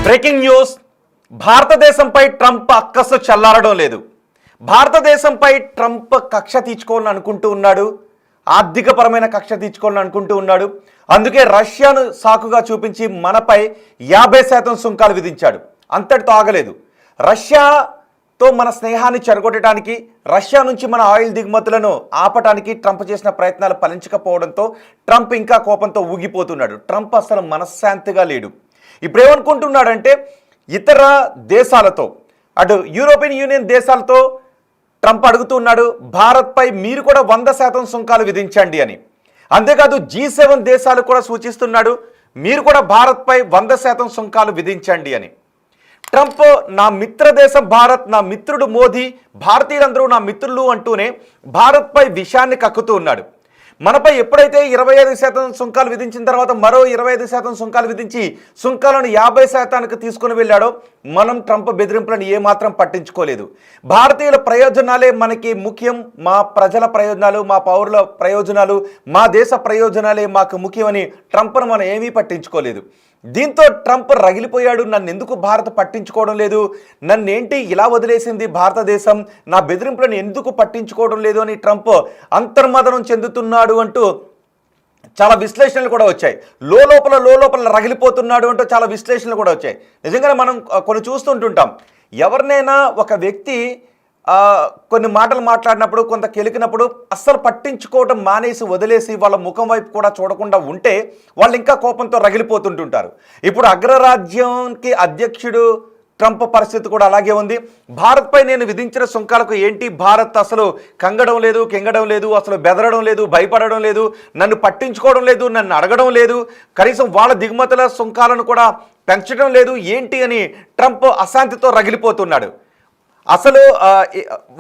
Breaking news. భారతదేశంపై Trump అక్కసు చల్లారడం లేదు. భారతదేశంపై Trump కక్ష తీర్చుకోవాలని అనుకుంటూ ఉన్నాడు. ఆర్థికపరమైన కక్ష తీర్చుకోవాలని అనుకుంటూ ఉన్నాడు. అందుకే రష్యాను సాకుగా చూపించి మనపై 50% సుంకాలు విధించాడు. అంతటితో ఆగలేదు. రష్యాతో మన స్నేహాన్ని చెరగొట్టడానికి, రష్యా నుంచి మన ఆయిల్ దిగుమతులను ఆపటానికి ట్రంప్ చేసిన ప్రయత్నాలు ఫలించకపోవడంతో ట్రంప్ ఇంకా కోపంతో ఊగిపోతున్నాడు. ట్రంప్ అసలు మనశ్శాంతిగా లేడు. ఇప్పుడు ఏమనుకుంటున్నాడంటే ఇతర దేశాలతో, అటు యూరోపియన్ యూనియన్ దేశాలతో ట్రంప్ అడుగుతున్నాడు, భారత్పై మీరు కూడా 100% సుంకాలు విధించండి అని. అంతేకాదు G7 దేశాలు కూడా సూచిస్తున్నాడు, మీరు కూడా భారత్పై 100% సుంకాలు విధించండి అని. ట్రంప్ నా మిత్ర దేశం భారత్, నా మిత్రుడు మోదీ, భారతీయులందరూ నా మిత్రులు అంటూనే భారత్పై విషయాన్ని కక్కుతూ ఉన్నాడు. మనపై ఎప్పుడైతే 25% సుంకాలు విధించిన తర్వాత మరో 25% సుంకాలు విధించి సుంకాలను 50%కి తీసుకుని వెళ్ళాడో మనం ట్రంప్ బెదిరింపులను ఏమాత్రం పట్టించుకోలేదు. భారతీయుల ప్రయోజనాలే మనకి ముఖ్యం, మా ప్రజల ప్రయోజనాలు, మా పౌరుల ప్రయోజనాలు, మా దేశ ప్రయోజనాలే మాకు ముఖ్యమని ట్రంప్ను మనం ఏమీ పట్టించుకోలేదు. దీంతో ట్రంప్ రగిలిపోయాడు. నన్ను ఎందుకు భారత్ పట్టించుకోవడం లేదు, నన్నేంటి ఇలా వదిలేసింది భారతదేశం, నా బెదిరింపులను ఎందుకు పట్టించుకోవడం లేదు అని ట్రంప్ అంతర్మదనం చెందుతున్నాడు అంటూ చాలా విశ్లేషణలు కూడా వచ్చాయి. లోపల రగిలిపోతున్నాడు అంటూ చాలా విశ్లేషణలు కూడా వచ్చాయి. నిజంగానే మనం కొన్ని చూస్తుంటుంటాం. ఎవరినైనా ఒక వ్యక్తి కొన్ని మాటలు మాట్లాడినప్పుడు, కొంత కెలికినప్పుడు అస్సలు పట్టించుకోవడం మానేసి వదిలేసి వాళ్ళ ముఖం వైపు కూడా చూడకుండా ఉంటే వాళ్ళు ఇంకా కోపంతో రగిలిపోతుంటుంటారు. ఇప్పుడు అగ్రరాజ్యానికి అధ్యక్షుడు ట్రంప్ పరిస్థితి కూడా అలాగే ఉంది. భారత్పై నేను విధించిన సుంకాలకు ఏంటి, భారత్ అసలు కంగడం లేదు, కెంగడం లేదు, అసలు బెదరడం లేదు, భయపడడం లేదు, నన్ను పట్టించుకోవడం లేదు, నన్ను అడగడం లేదు, కనీసం వాళ్ళ దిగుమతుల సుంకాలను కూడా పెంచడం లేదు ఏంటి అని ట్రంప్ అశాంతితో రగిలిపోతున్నాడు. అసలు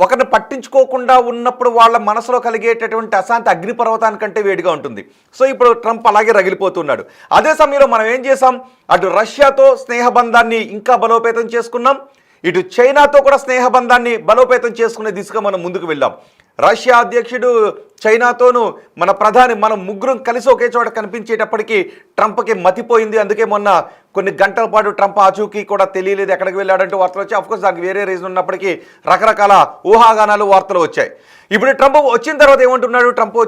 ఒకరిని పట్టించుకోకుండా ఉన్నప్పుడు వాళ్ళ మనసులో కలిగేటటువంటి అశాంతి అగ్నిపర్వతానికంటే వేడిగా ఉంటుంది. సో ఇప్పుడు ట్రంప్ అలాగే రగిలిపోతున్నాడు. అదే సమయంలో మనం ఏం చేసాం, అటు రష్యాతో స్నేహబంధాన్ని ఇంకా బలోపేతం చేసుకున్నాం, ఇటు చైనాతో కూడా స్నేహబంధాన్ని బలోపేతం చేసుకునే దిశగా మనం ముందుకు వెళ్ళాం. రష్యా అధ్యక్షుడు, చైనాతోనూ మన ప్రధాని, మనం ముగ్గురం కలిసి ఒకే చోట కనిపించేటప్పటికీ ట్రంప్కి మతిపోయింది. అందుకే మొన్న కొన్ని గంటల పాటు ట్రంప్ ఆచూకీ కూడా తెలియలేదు ఎక్కడికి వెళ్ళాడంటూ వార్తలు వచ్చాయి. అఫ్కోర్స్ దానికి వేరే రీజన్ ఉన్నప్పటికీ రకరకాల ఊహాగానాలు, వార్తలు వచ్చాయి. ఇప్పుడు ట్రంప్ వచ్చిన తర్వాత ఏమంటున్నాడు, ట్రంప్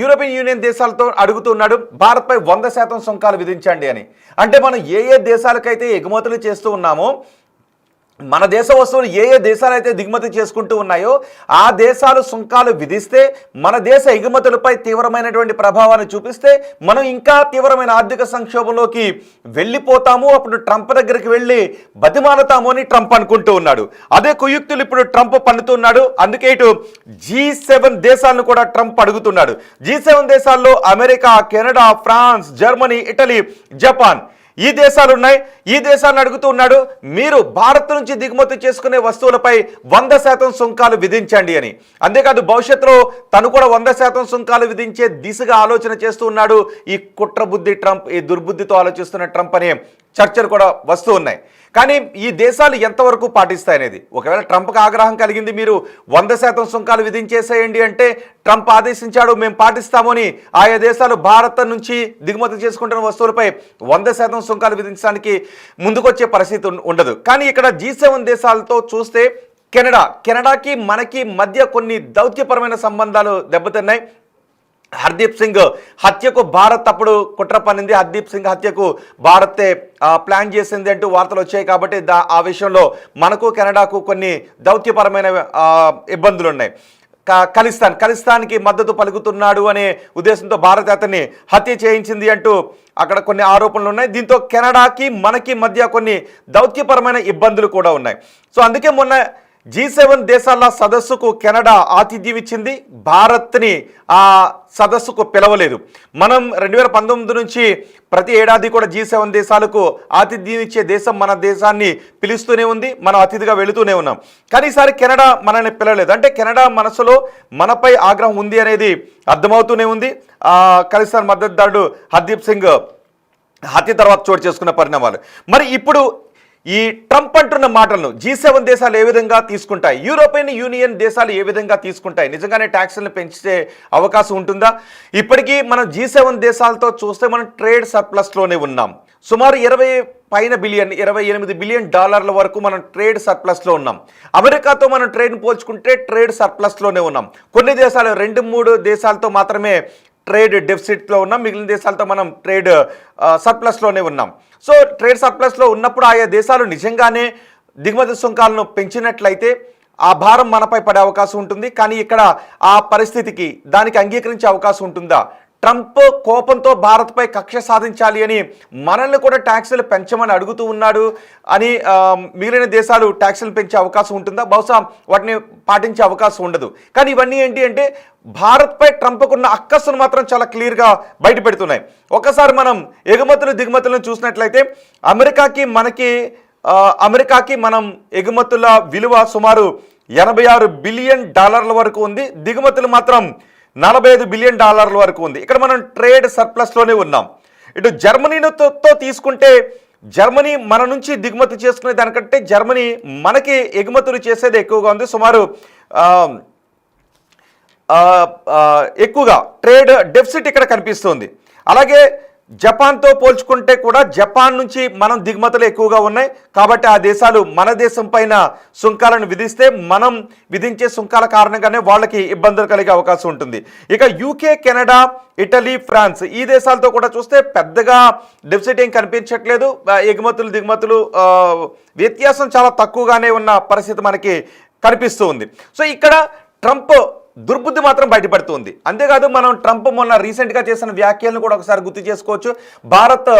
యూరోపియన్ యూనియన్ దేశాలతో అడుగుతున్నాడు, భారత్పై 100% సుంకాలు విధించండి అని. అంటే మనం ఏ దేశాలకైతే ఎగుమతులు చేస్తూ ఉన్నామో, మన దేశ వస్తువులు ఏ దేశాలైతే దిగుమతి చేసుకుంటూ ఉన్నాయో ఆ దేశాలు సుంకాలు విధిస్తే, మన దేశ ఎగుమతులపై తీవ్రమైనటువంటి ప్రభావాన్ని చూపిస్తే మనం ఇంకా తీవ్రమైన ఆర్థిక సంక్షోభంలోకి వెళ్ళిపోతాము. అప్పుడు ట్రంప్ దగ్గరికి వెళ్ళి బతిమాలతాము అని ట్రంప్ అనుకుంటూ ఉన్నాడు. అదే కుయుక్తులు ఇప్పుడు ట్రంప్ పన్నుతున్నాడు. అందుకే ఇటు G7 దేశాలను కూడా ట్రంప్ అడుగుతున్నాడు. G7 దేశాల్లో America, Canada, France, Germany, Italy, Japan ఈ దేశాలు ఉన్నాయి. ఈ దేశాలను అడుగుతూ ఉన్నాడు, మీరు భారత్ నుంచి దిగుమతి చేసుకునే వస్తువులపై 100% సుంకాలు విధించండి అని. అంతేకాదు భవిష్యత్తులో తను కూడా 100% సుంకాలు విధించే దిశగా ఆలోచన చేస్తూ ఉన్నాడు. ఈ కుట్రబుద్ధి ట్రంప్, ఈ దుర్బుద్ధితో ఆలోచిస్తున్న ట్రంప్ అనే చర్చలు కూడా వస్తూ ఉన్నాయి. కానీ ఈ దేశాలు ఎంతవరకు పాటిస్తాయనేది, ఒకవేళ ట్రంప్కి ఆగ్రహం కలిగింది, మీరు 100% సుంకాలు విధించేసేయండి అంటే ట్రంప్ ఆదేశించాడు, మేము పాటిస్తామని ఆయా దేశాలు భారత్ నుంచి దిగుమతి చేసుకుంటున్న వస్తువులపై 100% సుంకాలు విధించడానికి ముందుకొచ్చే పరిస్థితి ఉండదు. కానీ ఇక్కడ G7 దేశాలతో చూస్తే కెనడాకి మనకి మధ్య కొన్ని దౌత్యపరమైన సంబంధాలు దెబ్బతిన్నాయి. హర్దీప్ సింగ్ హత్యకు భారత్ అప్పుడు కుట్ర పన్నింది, హర్దీప్ సింగ్ హత్యకు భారతే ప్లాన్ చేసింది అంటూ వార్తలు వచ్చాయి. కాబట్టి ఆ విషయంలో మనకు కెనడాకు కొన్ని దౌత్యపరమైన ఇబ్బందులు ఉన్నాయి. ఖలిస్తాన్కి మద్దతు పలుకుతున్నాడు అనే ఉద్దేశంతో భారత్ అతన్ని హత్య చేయించింది అంటూ అక్కడ కొన్ని ఆరోపణలు ఉన్నాయి. దీంతో కెనడాకి మనకి మధ్య కొన్ని దౌత్యపరమైన ఇబ్బందులు కూడా ఉన్నాయి. సో అందుకే మొన్న G7 దేశాల సదస్సుకు కెనడా ఆతిథ్యం ఇచ్చింది, భారత్ని ఆ సదస్సుకు పిలవలేదు. మనం 2019 నుంచి ప్రతి ఏడాది కూడా G7 దేశాలకు ఆతిథ్యం ఇచ్చే దేశం మన దేశాన్ని పిలుస్తూనే ఉంది, మనం అతిథిగా వెళుతూనే ఉన్నాం. కానీ ఈసారి కెనడా మనల్ని పిలవలేదు. అంటే కెనడా మనసులో మనపై ఆగ్రహం ఉంది అనేది అర్థమవుతూనే ఉంది. ఖలిస్తాన్ మద్దతుదారుడు హర్దీప్ సింగ్ హత్య తర్వాత చోటు చేసుకున్న పరిణామాలు. మరి ఇప్పుడు ఈ ట్రంప్ అంటున్న మాటలను G7 దేశాలు ఏ విధంగా తీసుకుంటాయి, యూరోపియన్ యూనియన్ దేశాలు ఏ విధంగా తీసుకుంటాయి, నిజంగానే ట్యాక్స్లను పెంచే అవకాశం ఉంటుందా? ఇప్పటికీ మనం G7 దేశాలతో చూస్తే మనం ట్రేడ్ సర్ప్లస్లోనే ఉన్నాం. సుమారు 28 బిలియన్ డాలర్ల వరకు మనం ట్రేడ్ సర్ప్లస్లో ఉన్నాం. అమెరికాతో మనం ట్రేడ్ని పోల్చుకుంటే ట్రేడ్ సర్ప్లస్లోనే ఉన్నాం. కొన్ని దేశాలు 2-3 దేశాలతో మాత్రమే ట్రేడ్ డెఫిసిట్లో ఉన్నాం, మిగిలిన దేశాలతో మనం ట్రేడ్ సర్ప్లస్లోనే ఉన్నాం. సో ట్రేడ్ సర్ప్లస్లో ఉన్నప్పుడు ఆయా దేశాలు నిజంగానే దిగుమతి సుంకాలను పెంచినట్లయితే ఆ భారం మనపై పడే అవకాశం ఉంటుంది. కానీ ఇక్కడ ఆ పరిస్థితికి దానికి అంగీకరించే అవకాశం ఉంటుందా? ట్రంప్ కోపంతో భారత్పై కక్ష సాధించాలి అని మనల్ని కూడా ట్యాక్సులు పెంచమని అడుగుతూ ఉన్నాడు అని మిగిలిన దేశాలు ట్యాక్సులు పెంచే అవకాశం ఉంటుందా? బహుశా వాటిని పాటించే అవకాశం ఉండదు. కానీ ఇవన్నీ ఏంటి అంటే భారత్పై ట్రంప్కున్న అక్కస్సును మాత్రం చాలా క్లియర్గా బయటపెడుతున్నాయి. ఒకసారి మనం ఎగుమతులు దిగుమతులను చూసినట్లయితే అమెరికాకి మనం ఎగుమతుల విలువ సుమారు 86 బిలియన్ డాలర్ల వరకు ఉంది, దిగుమతులు మాత్రం 45 బిలియన్ డాలర్ల వరకు ఉంది. ఇక్కడ మనం ట్రేడ్ సర్ప్లస్లోనే ఉన్నాం. ఇటు జర్మనీతో తీసుకుంటే జర్మనీ మన నుంచి దిగుమతి చేసుకునే దానికంటే జర్మనీ మనకి ఎగుమతులు చేసేది ఎక్కువగా ఉంది. సుమారు ఎక్కువగా ట్రేడ్ డెఫిసిట్ ఇక్కడ కనిపిస్తుంది. అలాగే జపాన్తో పోల్చుకుంటే కూడా జపాన్ నుంచి మనం దిగుమతులు ఎక్కువగా ఉన్నాయి. కాబట్టి ఆ దేశాలు మన దేశం పైన సుంకాలను విధిస్తే మనం విధించే సుంకాల కారణంగానే వాళ్ళకి ఇబ్బందులు కలిగే అవకాశం ఉంటుంది. ఇక యూకే, కెనడా, ఇటలీ, ఫ్రాన్స్ ఈ దేశాలతో కూడా చూస్తే పెద్దగా డెఫిసిట్ ఏం కనిపించట్లేదు. ఎగుమతులు దిగుమతులు వ్యత్యాసం చాలా తక్కువగానే ఉన్న పరిస్థితి మనకి కనిపిస్తూ ఉంది. సో ఇక్కడ ట్రంప్ దుర్బుద్ధి మాత్రం బయటపడుతుంది. అంతేకాదు మనం ట్రంప్ మొన్న రీసెంట్గా చేసిన వ్యాఖ్యలను కూడా ఒకసారి గుర్తు చేసుకోవచ్చు. భారత్,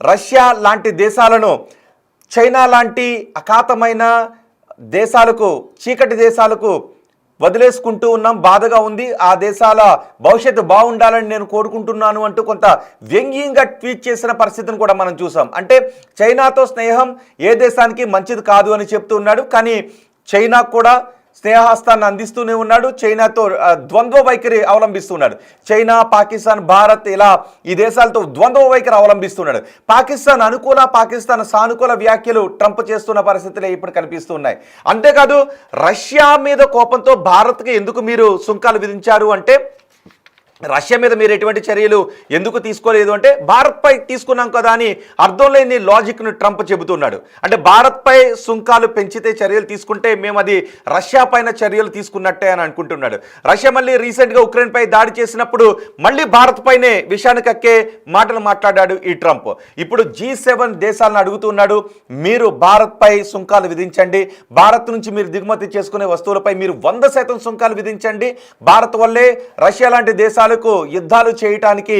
రష్యా లాంటి దేశాలను చైనా లాంటి అఖాతమైన దేశాలకు, చీకటి దేశాలకు వదిలేసుకుంటూ ఉన్నాం, బాధగా ఉంది, ఆ దేశాల భవిష్యత్తు బాగుండాలని నేను కోరుకుంటున్నాను అంటూ కొంత వ్యంగ్యంగా ట్వీట్ చేసిన పరిస్థితిని కూడా మనం చూసాం. అంటే చైనాతో స్నేహం ఏ దేశానికి మంచిది కాదు అని చెప్తూ ఉన్నాడు. కానీ చైనా కూడా స్నేహహస్తాన్ని అందిస్తూనే ఉన్నాడు. చైనాతో ద్వంద్వ వైఖరి అవలంబిస్తున్నాడు. చైనా, పాకిస్తాన్, భారత్ ఇలా ఈ దేశాలతో ద్వంద్వ వైఖరి అవలంబిస్తున్నాడు. పాకిస్తాన్ అనుకూల, పాకిస్తాన్ సానుకూల వ్యాఖ్యలు ట్రంప్ చేస్తున్న పరిస్థితులే ఇప్పుడు కనిపిస్తున్నాయి. అంతేకాదు రష్యా మీద కోపంతో భారత్కి ఎందుకు మీరు సుంకాలు విధించారు అంటే, రష్యా మీద మీరు ఎటువంటి చర్యలు ఎందుకు తీసుకోలేదు అంటే భారత్పై తీసుకున్నాం కదా అని అర్థం లేని లాజిక్ను ట్రంప్ చెబుతున్నాడు. అంటే భారత్పై సుంకాలు పెంచితే చర్యలు తీసుకుంటే మేము అది రష్యా పైన చర్యలు తీసుకున్నట్టే అని అనుకుంటున్నాడు. రష్యా మళ్ళీ రీసెంట్గా ఉక్రెయిన్పై దాడి చేసినప్పుడు మళ్ళీ భారత్ పైనే విషయానికి కక్కే మాటలు మాట్లాడాడు ఈ ట్రంప్. ఇప్పుడు G7 దేశాలను అడుగుతున్నాడు, మీరు భారత్పై సుంకాలు విధించండి, భారత్ నుంచి మీరు దిగుమతి చేసుకునే వస్తువులపై మీరు 100% సుంకాలు విధించండి. భారత్ వల్లే రష్యా లాంటి దేశాలు యుద్ధాలు చేయడానికి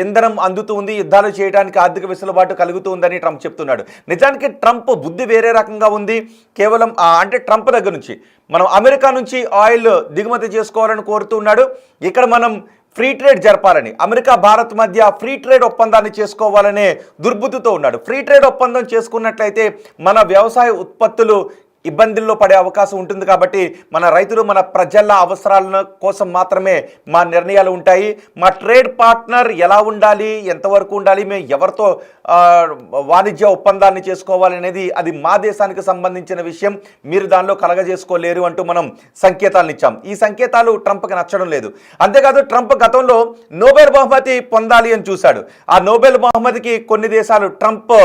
ఇంధనం అందుతుంది, యుద్ధాలు చేయడానికి ఆర్థిక వెసులుబాటు కలుగుతుందని ట్రంప్ చెప్తున్నాడు. నిజానికి ట్రంప్ బుద్ధి వేరే రకంగా ఉంది. కేవలం అంటే ట్రంప్ దగ్గర నుంచి మనం అమెరికా నుంచి ఆయిల్ దిగుమతి చేసుకోవాలని కోరుతున్నాడు. ఇక్కడ మనం ఫ్రీ ట్రేడ్ జరపాలని, అమెరికా భారత్ మధ్య ఫ్రీ ట్రేడ్ ఒప్పందాన్ని చేసుకోవాలనే దుర్బుద్ధితో ఉన్నాడు. ఫ్రీ ట్రేడ్ ఒప్పందం చేసుకున్నట్లయితే మన వ్యవసాయ ఉత్పత్తులు ఇబ్బందుల్లో పడే అవకాశం ఉంటుంది. కాబట్టి మన రైతులు, మన ప్రజల అవసరాల కోసం మాత్రమే మా నిర్ణయాలు ఉంటాయి. మా ట్రేడ్ పార్ట్నర్ ఎలా ఉండాలి, ఎంతవరకు ఉండాలి, మేము ఎవరితో వాణిజ్య ఒప్పందాన్ని చేసుకోవాలి అనేది అది మా దేశానికి సంబంధించిన విషయం, మీరు దానిలో కలగజేసుకోలేరు అంటూ మనం సంకేతాలను ఇచ్చాం. ఈ సంకేతాలు ట్రంప్కి నచ్చడం లేదు. అంతేకాదు ట్రంప్ గతంలో నోబెల్ బహుమతి పొందాలి అని చూశాడు. ఆ నోబెల్ బహుమతికి కొన్ని దేశాలు ట్రంప్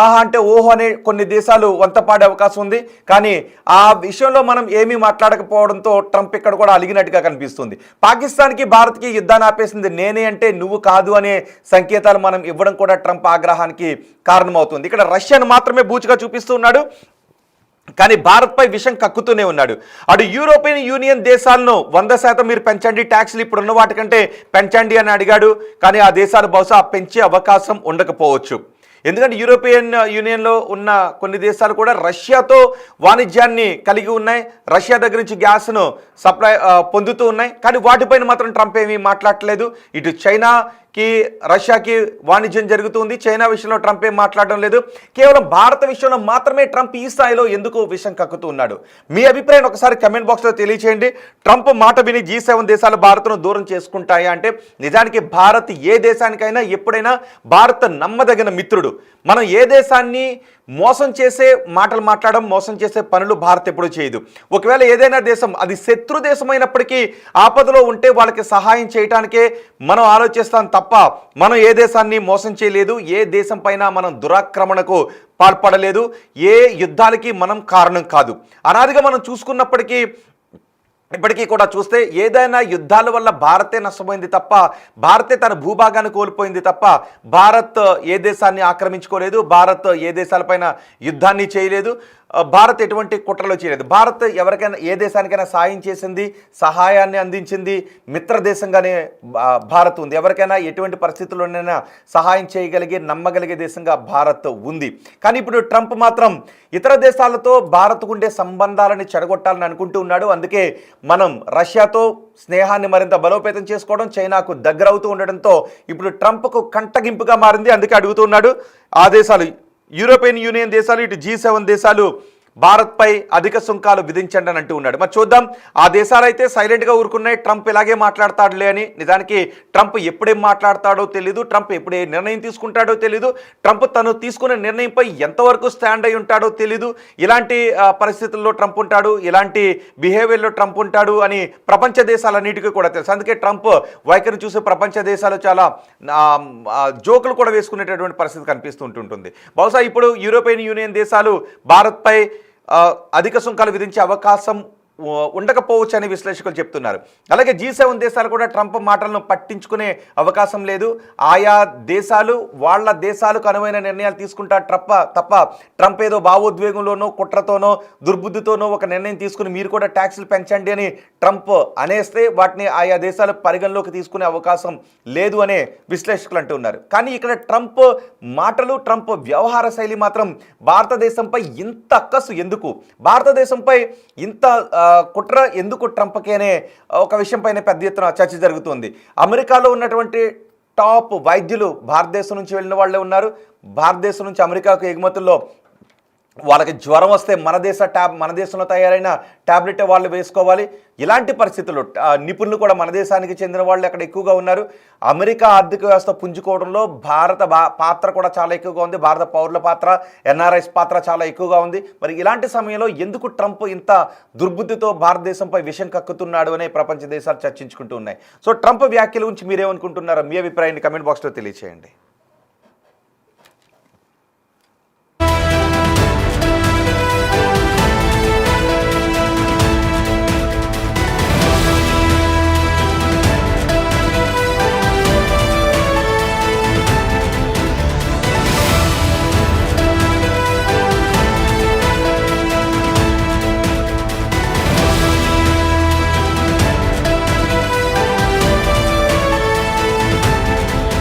ఆహా అంటే ఓహో అనే కొన్ని దేశాలు వంతపాడే అవకాశం ఉంది. కానీ ఆ విషయంలో మనం ఏమీ మాట్లాడకపోవడంతో ట్రంప్ ఇక్కడ కూడా అలిగినట్టుగా కనిపిస్తుంది. పాకిస్తాన్కి, భారత్కి యుద్ధాన్ని ఆపేసింది నేనే అంటే నువ్వు కాదు అనే సంకేతాలు మనం ఇవ్వడం కూడా ట్రంప్ ఆగ్రహానికి కారణమవుతుంది. ఇక్కడ రష్యాను మాత్రమే బూచిగా చూపిస్తూ ఉన్నాడు, కానీ భారత్పై విషం కక్కుతూనే ఉన్నాడు. అటు యూరోపియన్ యూనియన్ దేశాలను 100% మీరు పెంచండి, ట్యాక్స్లు ఇప్పుడున్న వాటికంటే పెంచండి అని అడిగాడు. కానీ ఆ దేశాలు బహుశా పెంచే అవకాశం ఉండకపోవచ్చు. ఎందుకంటే యూరోపియన్ యూనియన్లో ఉన్న కొన్ని దేశాలు కూడా రష్యాతో వాణిజ్యాన్ని కలిగి ఉన్నాయి, రష్యా దగ్గర నుంచి గ్యాస్ను సప్లై పొందుతూ ఉన్నాయి. కానీ వాటిపైన మాత్రం ట్రంప్ ఏమీ మాట్లాడలేదు. ఇటు చైనాకి, రష్యాకి వాణిజ్యం జరుగుతుంది, చైనా విషయంలో ట్రంప్ ఏం మాట్లాడడం లేదు. కేవలం భారత విషయంలో మాత్రమే ట్రంప్ ఈ స్థాయిలో ఎందుకు విషం కక్కుతూ ఉన్నాడు? మీ అభిప్రాయం ఒకసారి కమెంట్ బాక్స్లో తెలియచేయండి. ట్రంప్ మాట విని G7 దేశాలు భారత్ను దూరం చేసుకుంటాయా అంటే, నిజానికి భారత్ ఏ దేశానికైనా ఎప్పుడైనా భారత్ నమ్మదగిన మిత్రుడు. మనం ఏ దేశాన్ని మోసం చేసే మాటలు మాట్లాడడం, మోసం చేసే పనులు భారత్ ఎప్పుడూ చేయదు. ఒకవేళ ఏదైనా దేశం అది శత్రు దేశమైనప్పటికీ ఆపదలో ఉంటే వాళ్ళకి సహాయం చేయడానికే మనం ఆలోచిస్తాం తప్ప మనం ఏ దేశాన్ని మోసం చేయలేదు, ఏ దేశం పైన మనం దురాక్రమణకు పాల్పడలేదు, ఏ యుద్ధాలకి మనం కారణం కాదు. అనాదిగా మనం చూసుకున్నప్పటికీ ఇప్పటికీ కూడా చూస్తే ఏదైనా యుద్ధాల వల్ల భారతే నష్టపోయింది తప్ప, భారతే తన భూభాగాన్ని కోల్పోయింది తప్ప భారత్ ఏ దేశాన్ని ఆక్రమించుకోలేదు, భారత్ ఏ దేశాలపైన యుద్ధాన్ని చేయలేదు, భారత్ ఎటువంటి కుట్రలు చేయలేదు. భారత్ ఎవరికైనా ఏ దేశానికైనా సాయం చేసింది, సహాయాన్ని అందించింది, మిత్ర దేశంగానే భారత్ ఉంది. ఎవరికైనా ఎటువంటి పరిస్థితుల్లోనైనా సహాయం చేయగలిగే నమ్మగలిగే దేశంగా భారత్ ఉంది. కానీ ఇప్పుడు ట్రంప్ మాత్రం ఇతర దేశాలతో భారత్కు ఉండే సంబంధాలని చెడగొట్టాలని అనుకుంటూ ఉన్నాడు. అందుకే మనం రష్యాతో స్నేహాన్ని మరింత బలోపేతం చేసుకోవడం, చైనాకు దగ్గరవుతూ ఉండడంతో ఇప్పుడు ట్రంప్కు కంటగింపుగా మారింది. అందుకే అడుగుతున్నాడు ఆ దేశాలు, యూరోపియన్ యూనియన్ దేశాలు, ఇటు G7 దేశాలు భారత్పై అధిక సుంకాలు విధించండి అని అంటూ ఉన్నాడు. మరి చూద్దాం, ఆ దేశాలు అయితే సైలెంట్గా ఊరుకున్నాయి. ట్రంప్ ఇలాగే మాట్లాడతాడులే అని. నిజానికి ట్రంప్ ఎప్పుడేం మాట్లాడతాడో తెలీదు, ట్రంప్ ఎప్పుడే నిర్ణయం తీసుకుంటాడో తెలీదు, ట్రంప్ తను తీసుకునే నిర్ణయంపై ఎంతవరకు స్టాండ్ అయి ఉంటాడో తెలీదు. ఇలాంటి పరిస్థితుల్లో ట్రంప్ ఉంటాడు, ఇలాంటి బిహేవియర్లో ట్రంప్ ఉంటాడు అని ప్రపంచ దేశాలన్నిటికీ కూడా తెలుసు. అందుకే ట్రంప్ వైఖరిని చూసి ప్రపంచ దేశాలు చాలా జోకులు కూడా వేసుకునేటటువంటి పరిస్థితి కనిపిస్తూ ఉంటుంటుంది. బహుశా ఇప్పుడు యూరోపియన్ యూనియన్ దేశాలు భారత్పై అధిక సుంకాలు విధించే అవకాశం ఉండకపోవచ్చు అని విశ్లేషకులు చెప్తున్నారు. అలాగే G7 దేశాలు కూడా ట్రంప్ మాటలను పట్టించుకునే అవకాశం లేదు. ఆయా దేశాలు వాళ్ళ దేశాలకు అనువైన నిర్ణయాలు తీసుకుంటారు తప్ప ట్రంప్ ఏదో భావోద్వేగంలోనో కుట్రతోనో దుర్బుద్ధితోనో ఒక నిర్ణయం తీసుకుని మీరు కూడా ట్యాక్సులు పెంచండి అని ట్రంప్ అనేస్తే వాటిని ఆయా దేశాలు పరిగణలోకి తీసుకునే అవకాశం లేదు అనే విశ్లేషకులు అంటున్నారు. కానీ ఇక్కడ ట్రంప్ మాటలు, ట్రంప్ వ్యవహార శైలి మాత్రం భారతదేశంపై ఇంత అక్కసు ఎందుకు, భారతదేశంపై ఇంత కుట్ర ఎందుకు ట్రంప్కి అనే ఒక విషయంపైన పెద్ద ఎత్తున చర్చ జరుగుతుంది. అమెరికాలో ఉన్నటువంటి టాప్ వైద్యులు భారతదేశం నుంచి వెళ్ళిన వాళ్ళే ఉన్నారు. భారతదేశం నుంచి అమెరికాకు ఎగుమతుల్లో వాళ్ళకి జ్వరం వస్తే మన దేశంలో తయారైన ట్యాబ్లెట్ వాళ్ళు వేసుకోవాలి. ఇలాంటి పరిస్థితుల్లో నిపుణులు కూడా మన దేశానికి చెందిన వాళ్ళు అక్కడ ఎక్కువగా ఉన్నారు. అమెరికా ఆర్థిక వ్యవస్థ పుంజుకోవడంలో భారత పాత్ర కూడా చాలా ఎక్కువగా ఉంది. భారత పౌరుల పాత్ర, NRIs పాత్ర చాలా ఎక్కువగా ఉంది. మరి ఇలాంటి సమయంలో ఎందుకు ట్రంప్ ఇంత దుర్బుద్ధితో భారతదేశంపై విషం కక్కుతున్నాడు అనే ప్రపంచ దేశాలు చర్చించుకుంటూ ఉన్నాయి. సో ట్రంప్ వ్యాఖ్యల గురించి మీరేమనుకుంటున్నారో మీ అభిప్రాయాన్ని కమెంట్ బాక్స్లో తెలియజేయండి.